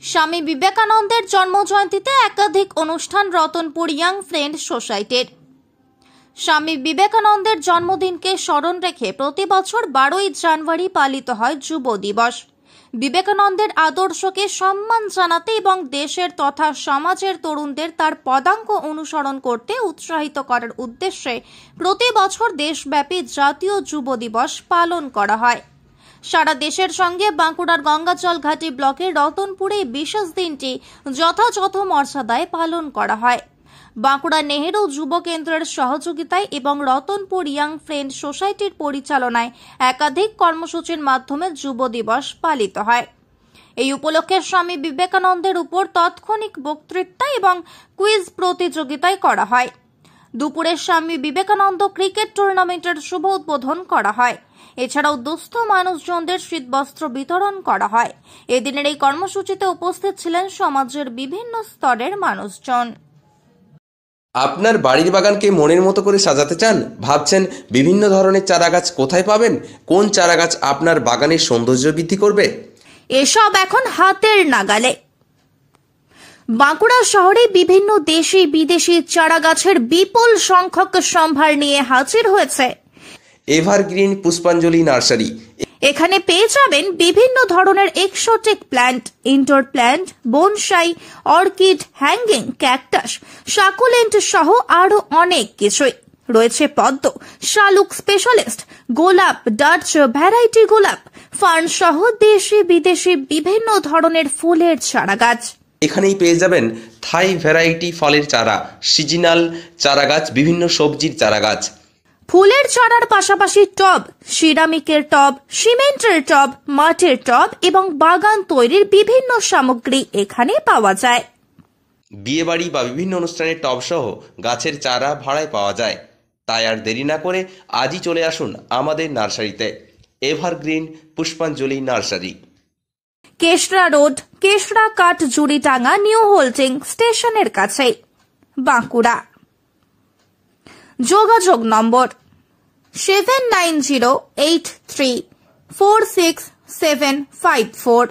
স্বামী বিবেকানন্দের জন্মজয়ন্তীতে একাধিক অনুষ্ঠান রতনপুর ইয়াং ফ্রেন্ড সোসাইটির। স্বামী বিবেকানন্দের জন্মদিনকে স্মরণ রেখে প্রতি বছর 12ই জানুয়ারি পালিত হয় যুব দিবস। বিবেকানন্দের আদর্শকে সম্মান জানাতে এবং দেশের তথা সমাজের তরুণদের তার পদাঙ্ক অনুসরণ করতে উৎসাহিত করার উদ্দেশ্যে প্রতি বছর দেশব্যাপী জাতীয় যুব দিবস পালন করা হয়। সারা দেশের সঙ্গে বাঁকুড়ার গঙ্গাজল ঘাটি ব্লকের রতনপুরে বিশেষ দিনটি যথাযথ মর্যাদায় পালন করা হয়। বাঁকুড়া নেহেরু যুব কেন্দ্রের সহযোগিতায় এবং রতনপুর ইয়াং ফ্রেন্ড সোসাইটির পরিচালনায় একাধিক কর্মসূচির মাধ্যমে যুব দিবস পালিত হয়। এই উপলক্ষে স্বামী বিবেকানন্দের উপর তাৎক্ষণিক বক্তৃতা এবং কুইজ প্রতিযোগিতায় করা হয়। দুপুরে স্বামী বিবেকানন্দ ক্রিকেট টুর্নামেন্টের শুভ উদ্বোধন করা হয়। এছাড়াও দুস্থ মানুষজনদের শীতবস্ত্র বিতরণ করা হয়। এদিনের এই কর্মসূচিতে উপস্থিত ছিলেন সমাজের বিভিন্ন স্তরের মানুষজন। আপনার বাড়ির বাগানকে মনের মতো করে সাজাতে চান? ভাবছেন বিভিন্ন ধরনের চারাগাছ কোথায় পাবেন? কোন চারাগাছ আপনার বাগানের সৌন্দর্য বৃদ্ধি করবে? এসব এখন হাতের নাগালে। বাঁকুড়া শহরে বিভিন্ন দেশি বিদেশি চারাগাছের বিপুল সংখ্যক সম্ভার নিয়ে হাজির হয়েছে এভারগ্রিন পুষ্পাঞ্জলি নার্সারি। এখানে পেয়ে যাবেন বিভিন্ন ধরনের exotic plant, indoor plant, bonsai, orchid, hanging, cactus, succulent সহ আরো অনেক কিছুই। রয়েছে পদ্ম, শালুক স্পেশালিস্ট, গোলাপ, ডাচ ভ্যারাইটি গোলাপ, ফার্ন সহ দেশি বিদেশি বিভিন্ন ধরনের ফুলের চারাগাছ। এখানেই পেয়ে যাবেন থাই ভ্যারাইটি ফলের চারা, সিজনাল চারাগাছ, বিভিন্ন সবজির চারাগাছ। ফুলের চারার পাশাপাশি টব, সিরামিকের টব, সিমেন্টের টব, মাটির টব এবং বাগান তৈরির বিভিন্ন সামগ্রী এখানে পাওয়া যায়। বিয়েবাড়ি বা বিভিন্ন অনুষ্ঠানের টব সহ গাছের চারা ভাড়ায় পাওয়া যায়। তাই আর দেরি না করে আজই চলে আসুন আমাদের নার্সারিতে। এভারগ্রিন পুষ্পাঞ্জলি নার্সারি, কেশরা রোড, কেশরা কাঠ জুড়িটাঙ্গা নিউ হোল্ডিং স্টেশনের কাছে, বাঁকুড়া। যোগাযোগ নম্বর 7908346754।